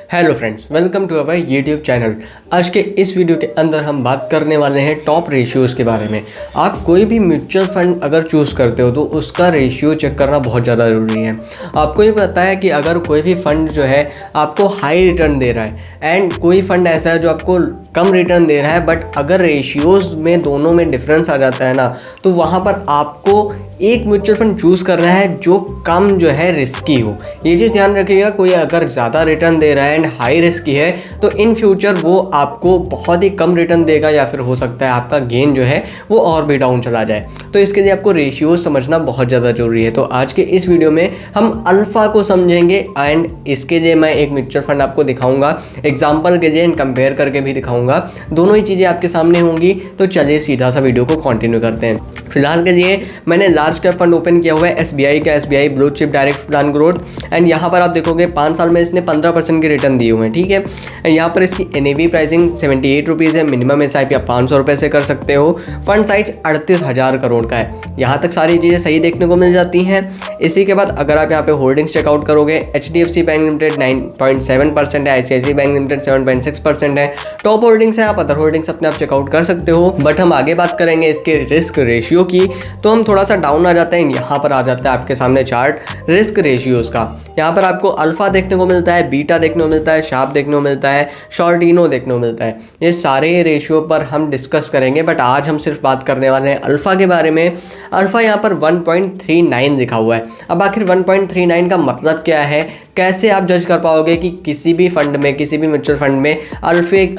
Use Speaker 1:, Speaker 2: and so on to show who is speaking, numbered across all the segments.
Speaker 1: Hello friends, welcome to our YouTube channel. आज के इस वीडियो के अंदर हम बात करने वाले हैं टॉप रेशियोज़ के बारे में। आप कोई भी म्यूचुअल फंड अगर चूज़ करते हो तो उसका रेशियो चेक करना बहुत ज़्यादा ज़रूरी है। आपको ये पता है कि अगर कोई भी फंड जो है आपको हाई रिटर्न दे रहा है एंड कोई फंड ऐसा है जो आपको कम रिटर्न दे रहा है, बट अगर रेशियोज़ में दोनों में डिफरेंस आ जाता है ना, तो वहाँ पर आपको एक म्यूचुअल फंड चूज़ करना है जो कम जो है रिस्की हो। ये चीज़ ध्यान रखिएगा, कोई अगर ज़्यादा रिटर्न दे रहा है एंड हाई रिस्की है तो इन फ्यूचर वो आपको बहुत ही कम रिटर्न देगा या फिर हो सकता है आपका गेन जो है वो और भी डाउन चला जाए। तो इसके लिए आपको रेशियोज समझना बहुत ज़्यादा ज़रूरी है। तो आज के इस वीडियो में हम अल्फ़ा को समझेंगे एंड इसके लिए मैं एक म्यूचुअल फंड आपको दिखाऊंगा, एग्जाम्पल के लिए एंड कंपेयर करके भी दिखाऊंगा। दोनों ही चीज़ें आपके सामने होंगी। तो चलिए सीधा सा वीडियो को कंटिन्यू करते हैं। फिलहाल के लिए मैंने लार्ज कैप फंड ओपन किया हुआ है SBI का, SBI blue chip direct plan growth and यहाँ पर आप देखोगे 5 साल में इसने 15% के रिटर्न दिए हुए हैं। ठीक है, यहाँ पर इसकी NAV प्राइसिंग 78 रुपीज़ है। मिनिमम SIP आप 500 रुपये से कर सकते हो। फंड साइज 38,000 करोड़ का है। यहाँ तक सारी चीज़ें सही देखने को मिल जाती हैं। इसी के बाद अगर आप यहाँ पे होल्डिंग्स चेकआउट करोगे, HDFC बैंक लिमिटेड 9.7% है, ICICI बैंक लिमिटेड 7.6% है। टॉप होल्डिंग्स है, आप अदर होल्डिंग्स अपने आप चेकआउट कर सकते हो। बट हम आगे बात करेंगे इसके रिस्क रेशियो की, तो हम थोड़ा सा डाउन आ जाते हैं। यहाँ पर आ जाता है आपके सामने चार्ट रिस्क रेशियोज़ का। यहाँ पर आपको अल्फा देखने को मिलता है, बीटा देखने को मिलता है, शार्प देखने को मिलता है, शॉर्टिनो देखने को मिलता है। ये सारे रेशियो पर हम डिस्कस करेंगे, बट आज हम सिर्फ बात करने वाले हैं अल्फा के बारे में। अल्फा यहाँ पर 1.39 लिखा हुआ है। अब आखिर 1.39 का मतलब क्या है, कैसे आप जज कर पाओगे कि किसी भी फंड में, किसी भी म्यूचुअल फंड में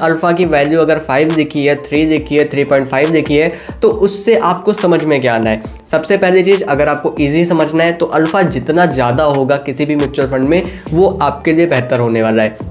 Speaker 1: अल्फा की वैल्यू अगर 5 लिखी है, 3 लिखी है, 3.5 लिखी है, तो उससे आपको समझ में क्या आना है। सबसे पहली चीज़, अगर आपको इजी समझना है तो अल्फा जितना ज़्यादा होगा किसी भी म्यूचुअल फंड में वो आपके लिए बेहतर होने वाला है।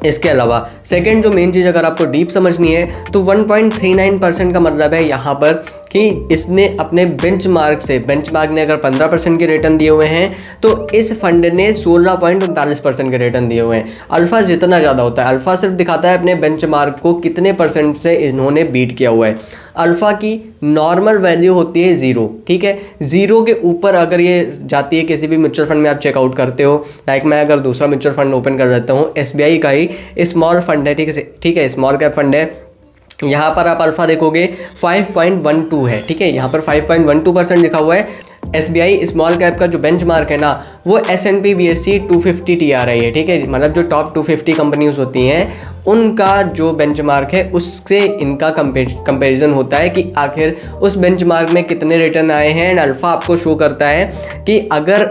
Speaker 1: इसके अलावा सेकंड जो मेन चीज़ अगर आपको डीप समझनी है तो 1.39% का मतलब है यहाँ पर कि इसने अपने बेंचमार्क ने अगर 15% के रिटर्न दिए हुए हैं तो इस फंड ने 16.39% के रिटर्न दिए हुए हैं। अल्फा जितना ज़्यादा होता है, अल्फा सिर्फ दिखाता है अपने बेंचमार्क को कितने % से इन्होंने बीट किया हुआ है। अल्फा की नॉर्मल वैल्यू होती है 0। ठीक है, 0 के ऊपर अगर ये जाती है किसी भी म्यूचुअल फंड में आप चेकआउट करते हो, लाइक मैं अगर दूसरा म्यूचुअल फंड ओपन कर देता हूँ, SBI का ही स्मॉल फंड है, ठीक है, स्मॉल कैप फंड है। यहाँ पर आप अल्फा देखोगे 5.12 है। ठीक है, यहाँ पर 5.12% लिखा हुआ है। SBI स्मॉल कैप का जो बेंचमार्क है ना वो S&P BSE 250 TRI है। ठीक है, मतलब जो टॉप 250 कंपनीज होती हैं उनका जो बेंचमार्क है उससे इनका कंपैरिजन होता है कि आखिर उस बेंचमार्क में कितने रिटर्न आए हैं। एंड अल्फा आपको शो करता है कि अगर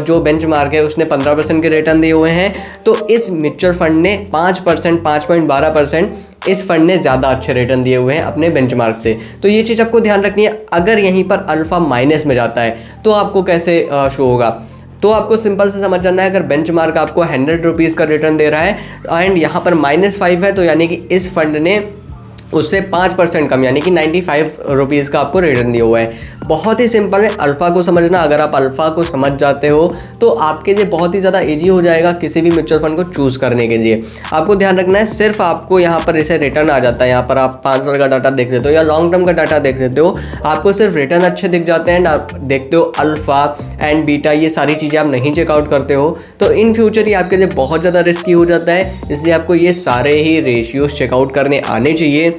Speaker 1: जो बेंचमार्क है उसने 15% के रिटर्न दिए हुए हैं तो इस म्यूचुअल फंड ने 5%, 5.12% इस फंड ने ज़्यादा अच्छे रिटर्न दिए हुए हैं अपने बेंचमार्क से। तो ये चीज़ आपको ध्यान रखनी है। अगर यहीं पर अल्फा माइनस में जाता है तो आपको कैसे शो होगा, तो आपको सिंपल से समझ जाना है। अगर बेंचमार्क आपको 100 रुपीज़ का रिटर्न दे रहा है एंड यहाँ पर -5 है तो यानी कि इस फंड ने उससे 5% कम यानी कि 95 रुपीज़ का आपको रिटर्न दिया हुआ है। बहुत ही सिंपल है अल्फ़ा को समझना। अगर आप अल्फ़ा को समझ जाते हो तो आपके लिए बहुत ही ज़्यादा ईजी हो जाएगा किसी भी म्यूचुअल फंड को चूज़ करने के लिए। आपको ध्यान रखना है, सिर्फ आपको यहाँ पर जैसे रिटर्न आ जाता है, यहाँ पर आप 5 साल का डाटा देख लेते हो या लॉन्ग टर्म का डाटा देख लेते हो, आपको सिर्फ रिटर्न अच्छे दिख जाते हैं एंड आप देखते हो अल्फ़ा एंड बीटा, ये सारी चीज़ें आप नहीं चेकआउट करते हो तो इन फ्यूचर ये आपके लिए बहुत ज़्यादा रिस्की हो जाता है। इसलिए आपको ये सारे ही रेशियोज चेकआउट करने आने चाहिए।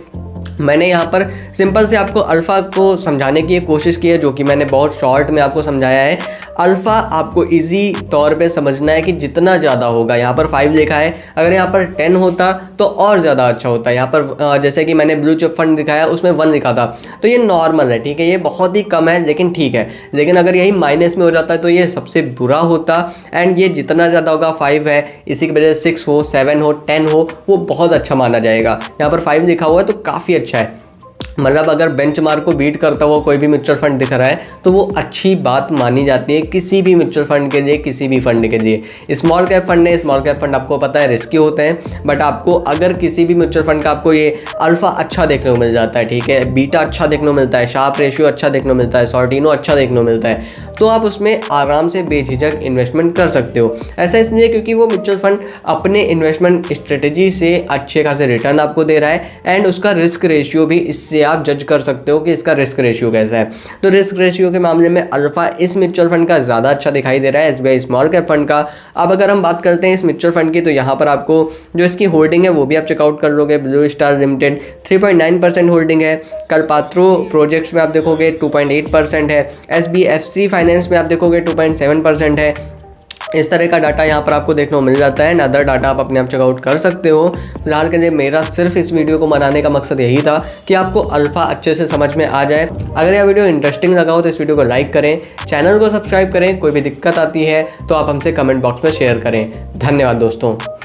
Speaker 1: मैंने यहाँ पर सिंपल से आपको अल्फ़ा को समझाने की कोशिश की है, जो कि मैंने बहुत शॉर्ट में आपको समझाया है। अल्फ़ा आपको इजी तौर पे समझना है कि जितना ज़्यादा होगा, यहाँ पर 5 लिखा है, अगर यहाँ पर 10 होता तो और ज़्यादा अच्छा होता है। यहाँ पर जैसे कि मैंने ब्लू चिप फंड दिखाया उसमें 1 लिखा था तो ये नॉर्मल है। ठीक है, ये बहुत ही कम है लेकिन ठीक है। लेकिन अगर यही माइनस में हो जाता है तो ये सबसे बुरा होता। एंड ये जितना ज़्यादा होगा, 5 है, इसी की वजह से 6 हो, 7 हो, 10 हो, वो बहुत अच्छा माना जाएगा। यहाँ पर 5 लिखा हुआ है तो काफ़ी अच्छा है। मतलब अगर बेंचमार्क को बीट करता हुआ कोई भी म्यूचुअल फंड दिख रहा है तो वो अच्छी बात मानी जाती है किसी भी म्यूचुअल फंड के लिए, किसी भी फंड के लिए। स्मॉल कैप फंड है, स्मॉल कैप फंड आपको पता है रिस्की होते हैं, बट आपको अगर किसी भी म्यूचुअल फंड का आपको ये अल्फा अच्छा देखने को मिल जाता है, ठीक है, बीटा अच्छा देखने को मिलता है, शार्प रेशियो अच्छा देखने को मिलता है, शॉर्टिनो अच्छा देखने को मिलता है, तो आप उसमें आराम से बेझिझक इन्वेस्टमेंट कर सकते हो। ऐसा इसलिए क्योंकि वो म्यूचुअल फंड अपने इन्वेस्टमेंट स्ट्रेटजी से अच्छे खासे रिटर्न आपको दे रहा है एंड उसका रिस्क रेशियो भी इससे आप जज कर सकते हो कि इसका रिस्क रेशियो कैसा है। तो रिस्क रेशियो के मामले में अल्फा इस म्यूचुअल फंड का ज़्यादा अच्छा दिखाई दे रहा है एसबीआई स्मॉल कैप फंड का। अब अगर हम बात करते हैं इस म्यूचुअल फंड की, तो यहाँ पर आपको जो इसकी होल्डिंग है वो भी आप चेकआउट कर लोगे। ब्लू स्टार लिमिटेड 3.9% होल्डिंग है। कल्पात्रो प्रोजेक्ट्स में आप देखोगे 2.8% है। SBFC फाइनेंस में आप देखोगे 2.7% है। इस तरह का डाटा यहाँ पर आपको देखने को मिल जाता है। अदर डाटा आप अपने आप चेकआउट कर सकते हो। फिलहाल के लिए मेरा सिर्फ इस वीडियो को बनाने का मकसद यही था कि आपको अल्फा अच्छे से समझ में आ जाए। अगर यह वीडियो इंटरेस्टिंग लगा हो तो इस वीडियो को लाइक करें, चैनल को सब्सक्राइब करें। कोई भी दिक्कत आती है तो आप हमसे कमेंट बॉक्स में शेयर करें। धन्यवाद दोस्तों।